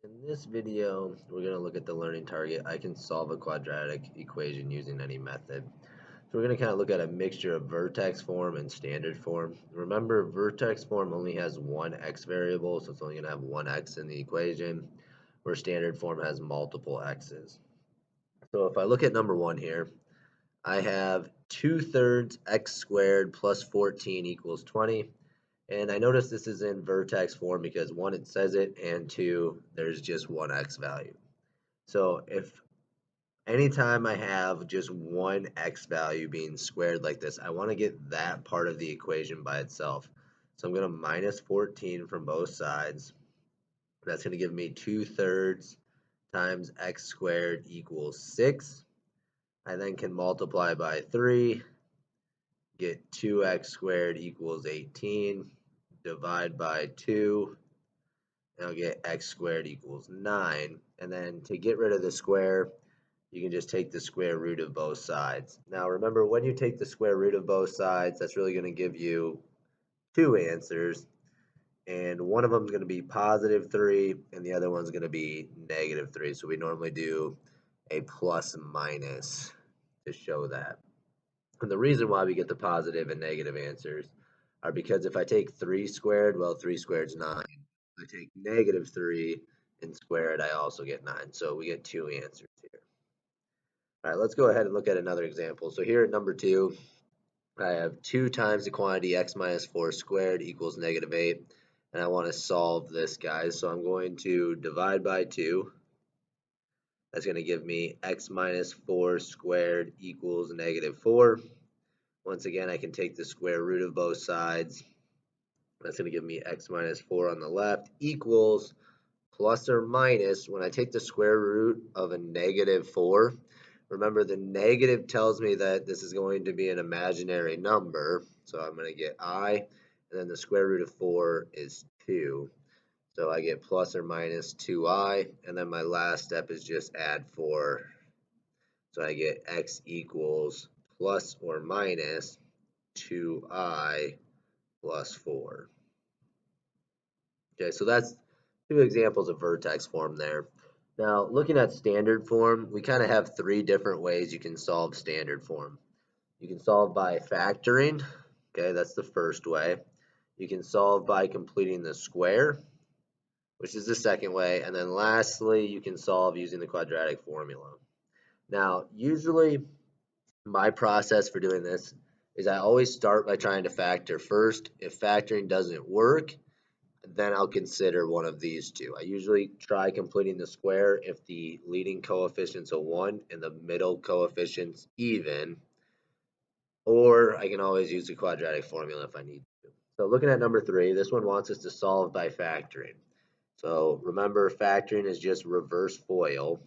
In this video, we're going to look at the learning target. I can solve a quadratic equation using any method. So we're going to kind of look at a mixture of vertex form and standard form. Remember, vertex form only has one x variable, so it's only going to have one x in the equation, where standard form has multiple x's. So if I look at number one here, I have 2/3 x squared plus 14 equals 20. And I notice this is in vertex form because one, it says it, and two, there's just one x value. So if anytime I have just one x value being squared like this, I want to get that part of the equation by itself. So I'm going to minus 14 from both sides. That's going to give me 2/3 times x squared equals 6. I then can multiply by 3, get 2x squared equals 18, divide by 2, and I'll get x squared equals 9. And then to get rid of the square, you can just take the square root of both sides. Now remember, when you take the square root of both sides, that's really going to give you two answers. And one of them is going to be positive 3, and the other one's going to be negative 3. So we normally do a plus and minus to show that. And the reason why we get the positive and negative answers are because if I take 3 squared, well, 3 squared is 9. If I take negative 3 and square it, I also get 9. So we get two answers here. All right, let's go ahead and look at another example. So here at number 2, I have 2 times the quantity x minus 4 squared equals negative 8. And I want to solve this, guys. So I'm going to divide by 2. That's going to give me x minus 4 squared equals negative 4. Once again, I can take the square root of both sides. That's going to give me x minus 4 on the left equals plus or minus. When I take the square root of a negative 4, remember the negative tells me that this is going to be an imaginary number. So I'm going to get I, and then the square root of 4 is 2. So I get plus or minus 2i, and then my last step is just add 4. So I get x equals plus or minus 2i plus 4. Okay, so that's two examples of vertex form there. Now, looking at standard form, we kind of have three different ways you can solve standard form. You can solve by factoring. Okay, that's the first way. You can solve by completing the square, which is the second way. And then lastly, you can solve using the quadratic formula. Now, usually my process for doing this is I always start by trying to factor first. If factoring doesn't work, then I'll consider one of these two. I usually try completing the square if the leading coefficient's a 1 and the middle coefficient's even, or I can always use the quadratic formula if I need to. So looking at number 3, this one wants us to solve by factoring. So remember, factoring is just reverse FOIL.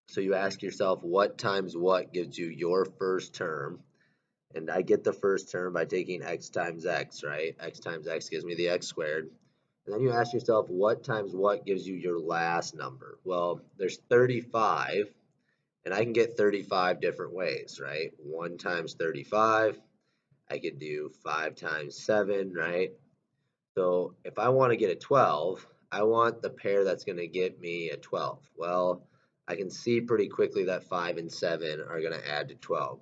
So you ask yourself what times what gives you your first term. And I get the first term by taking x times x, right? X times x gives me the x squared. And then you ask yourself what times what gives you your last number. Well, there's 35, and I can get 35 different ways, right? 1 times 35, I could do 5 times 7, right? So if I want to get a 12, I want the pair that's going to get me a 12. Well, I can see pretty quickly that 5 and 7 are going to add to 12.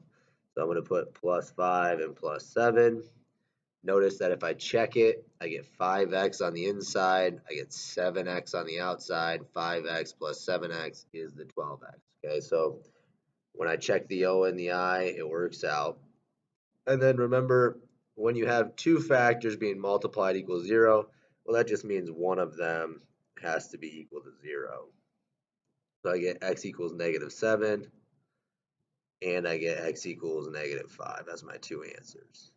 So I'm going to put plus 5 and plus 7. Notice that if I check it, I get 5x on the inside, I get 7x on the outside. 5x plus 7x is the 12x. Okay, so when I check the O and the I, it works out. And then remember, when you have two factors being multiplied equals 0, well, that just means one of them has to be equal to 0. So I get x equals negative 7, and I get x equals negative 5 as my two answers.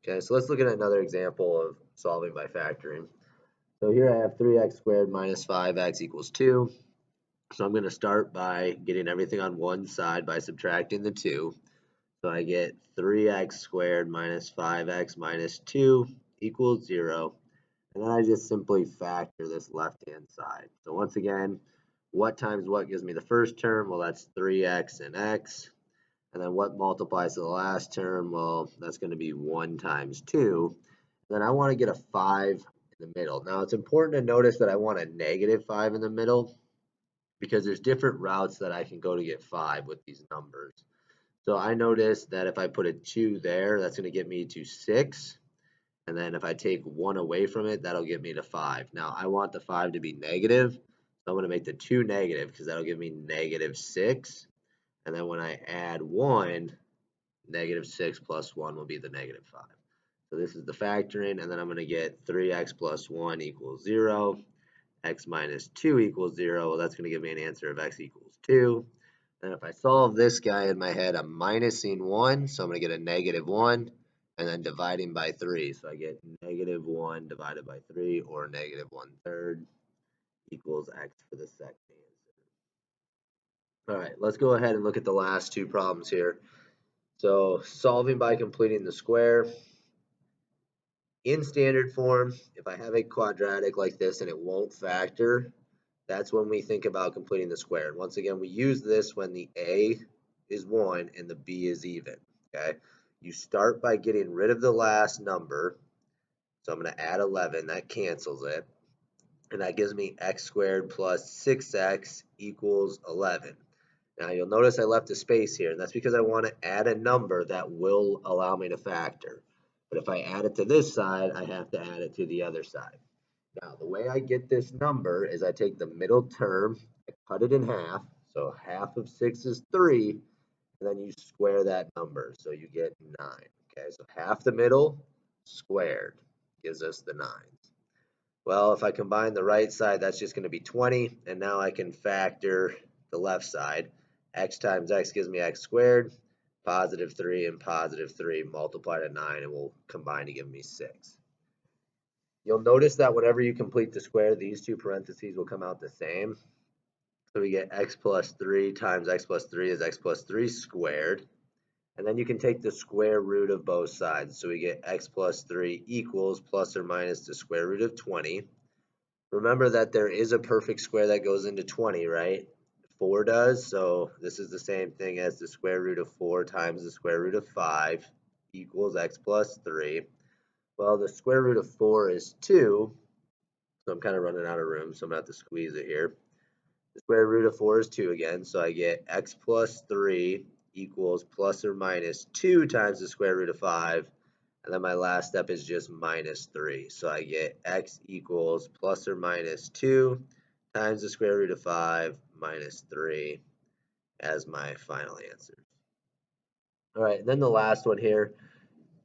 Okay, so let's look at another example of solving by factoring. So here I have 3x squared minus 5x equals 2. So I'm going to start by getting everything on one side by subtracting the 2. So I get 3x squared minus 5x minus 2 equals 0. And then I just simply factor this left-hand side. So once again, what times what gives me the first term? Well, that's 3x and x. And then what multiplies to the last term? Well, that's going to be 1 times 2. Then I want to get a 5 in the middle. Now it's important to notice that I want a -5 in the middle because there's different routes that I can go to get 5 with these numbers. So I noticed that if I put a 2 there, that's going to get me to 6. And then if I take 1 away from it, that'll get me to 5. Now I want the 5 to be negative. So I'm going to make the 2 negative because that'll give me -6. And then when I add 1, -6 plus 1 will be the -5. So this is the factoring, and then I'm going to get 3x plus 1 equals 0. X minus 2 equals 0. Well, that's going to give me an answer of x equals 2. And if I solve this guy in my head, I'm minusing 1, so I'm going to get a -1, and then dividing by 3. So I get -1 divided by 3, or -1/3, equals x for the second answer. All right, let's go ahead and look at the last two problems here. So solving by completing the square. In standard form, if I have a quadratic like this and it won't factor, that's when we think about completing the square. And once again, we use this when the a is 1 and the b is even. Okay, you start by getting rid of the last number. So I'm going to add 11. That cancels it. And that gives me x squared plus 6x equals 11. Now you'll notice I left a space here, and that's because I want to add a number that will allow me to factor. But if I add it to this side, I have to add it to the other side. Now, the way I get this number is I take the middle term, I cut it in half, so half of 6 is 3, and then you square that number, so you get 9. Okay, so half the middle squared gives us the 9. Well, if I combine the right side, that's just going to be 20, and now I can factor the left side. X times x gives me x squared, positive 3 and positive 3 multiply to 9, and will combine to give me 6. You'll notice that whenever you complete the square, these two parentheses will come out the same. So we get x plus 3 times x plus 3 is x plus 3 squared. And then you can take the square root of both sides. So we get x plus 3 equals plus or minus the square root of 20. Remember that there is a perfect square that goes into 20, right? 4 does, so this is the same thing as the square root of 4 times the square root of 5 equals x plus 3. Well, the square root of 4 is 2, so I'm kind of running out of room, so I'm going to have to squeeze it here. The square root of 4 is 2 again, so I get x plus 3 equals plus or minus 2 times the square root of 5. And then my last step is just minus 3. So I get x equals plus or minus 2 times the square root of 5 minus 3 as my final answer. All right, and then the last one here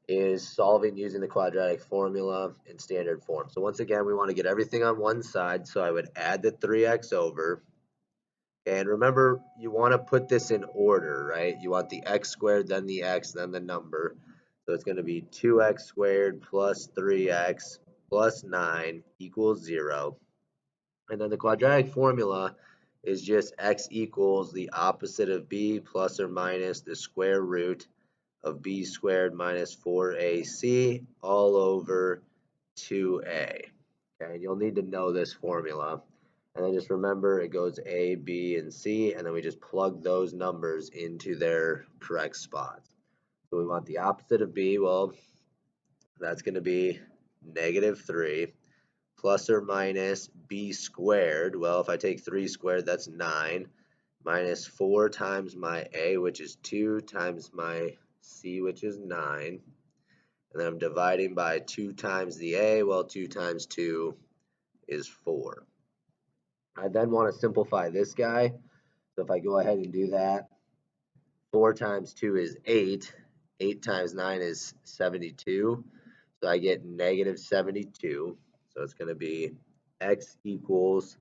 is solving using the quadratic formula in standard form. So once again, we want to get everything on one side. So I would add the 3x over. And remember, you want to put this in order, right? You want the x squared, then the x, then the number. So it's going to be 2x squared plus 3x plus 9 equals 0. And then the quadratic formula is just x equals the opposite of b plus or minus the square root of b squared minus 4ac all over 2a. Okay, and you'll need to know this formula. And then just remember it goes A, B, and C, and then we just plug those numbers into their correct spots. So we want the opposite of B, well, that's going to be -3 plus or minus B squared. Well, if I take 3 squared, that's 9, minus 4 times my A, which is 2, times my C, which is 9. And then I'm dividing by 2 times the A, well, 2 times 2 is 4. I then want to simplify this guy. So if I go ahead and do that, 4 times 2 is 8. 8 times 9 is 72. So I get -72. So it's going to be x equals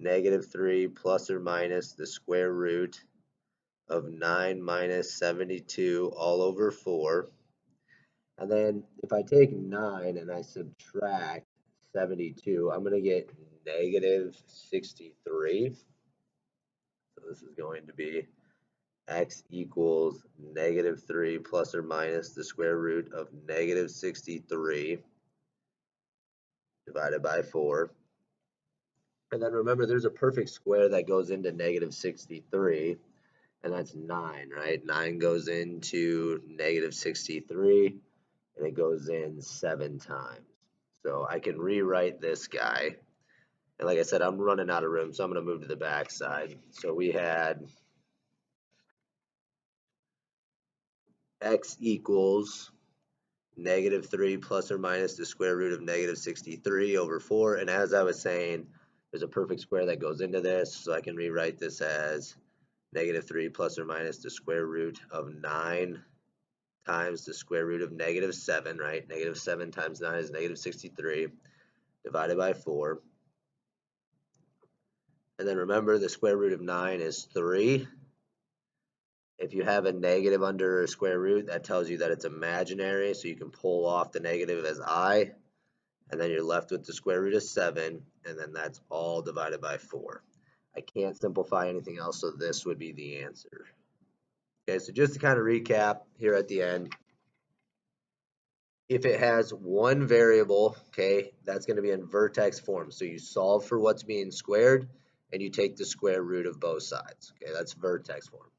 -3 plus or minus the square root of 9 minus 72 all over 4. And then if I take 9 and I subtract 72, I'm going to get -63. So this is going to be x equals -3 plus or minus the square root of -63 divided by 4. And then remember, there's a perfect square that goes into -63, and that's 9, right? 9 goes into -63, and it goes in 7 times. So I can rewrite this guy. And like I said, I'm running out of room, so I'm going to move to the back side. So we had x equals -3 plus or minus the square root of -63 over 4. And as I was saying, there's a perfect square that goes into this, so I can rewrite this as -3 plus or minus the square root of 9 times the square root of -7, right? -7 times 9 is -63 divided by 4. And then remember, the square root of 9 is 3. If you have a negative under a square root, that tells you that it's imaginary, so you can pull off the negative as I, and then you're left with the square root of 7, and then that's all divided by 4. I can't simplify anything else, so this would be the answer. Okay, so just to kind of recap here at the end, if it has one variable, okay, that's going to be in vertex form. So you solve for what's being squared, and you take the square root of both sides. Okay, that's vertex form.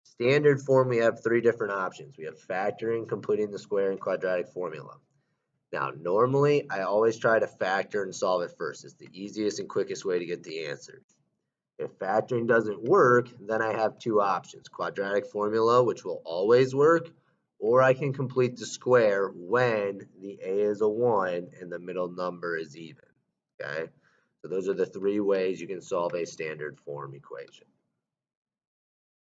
Standard form, we have three different options. We have factoring, completing the square, and quadratic formula. Now, normally, I always try to factor and solve it first. It's the easiest and quickest way to get the answer. If factoring doesn't work, then I have two options. Quadratic formula, which will always work, or I can complete the square when the a is a 1 and the middle number is even. Okay, so those are the three ways you can solve a standard form equation.